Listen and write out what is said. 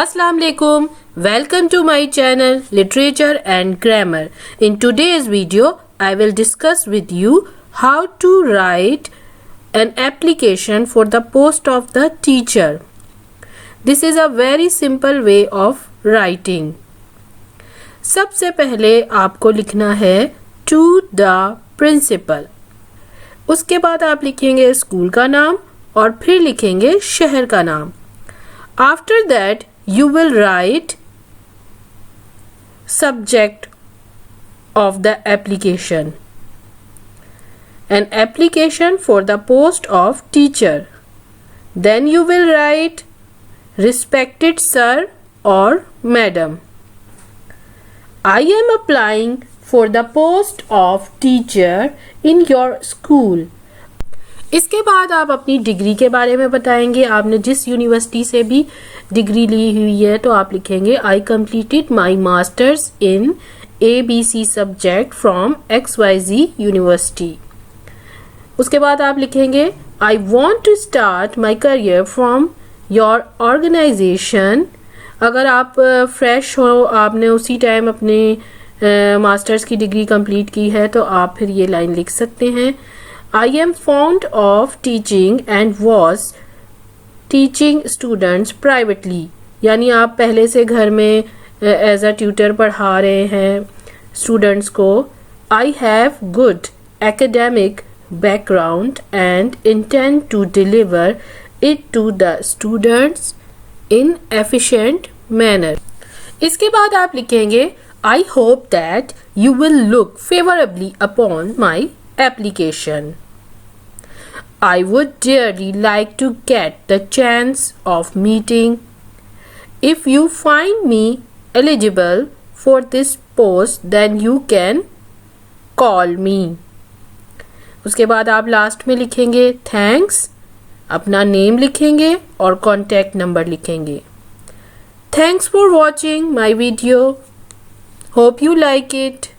Assalamu alaikum. Welcome to my channel Literature and Grammar. In today's video, I will discuss with you how to write an application for the post of the teacher. This is a very simple way of writing. सबसे पहले आपको लिखना है to the principal. उसके बाद आप लिखेंगे school का नाम और फिर लिखेंगे शहर का नाम. After that, you will write subject of the application. An application for the post of teacher. Then you will write respected sir or madam. I am applying for the post of teacher in your school. इसके बाद आप अपनी degree के बारे में बताएंगे. आपने जिस यूनिवर्सिटी से भी डिग्री ली हुई है तो आप लिखेंगे I completed my masters in ABC subject from XYZ university. उसके बाद आप लिखेंगे I want to start my career from your organisation. अगर आप फ्रेश हो, आपने उसी टाइम अपने मास्टर्स की डिग्री कंप्लीट की है तो आप फिर ये लाइन लिख सकते हैं. I am fond of teaching and was teaching students privately. यानी आप पहले से घर में एज अ ट्यूटर पढ़ा रहे हैं स्टूडेंट्स को. I have good academic background and intend to deliver it to the students in efficient manner. इसके बाद आप लिखेंगे I hope that you will look favorably upon my application. I would dearly like to get the chance of meeting. If you find me eligible for this post, then you can call me. उसके बाद आप last में लिखेंगे thanks, अपना name लिखेंगे और contact number लिखेंगे. Thanks for watching my video. Hope you like it.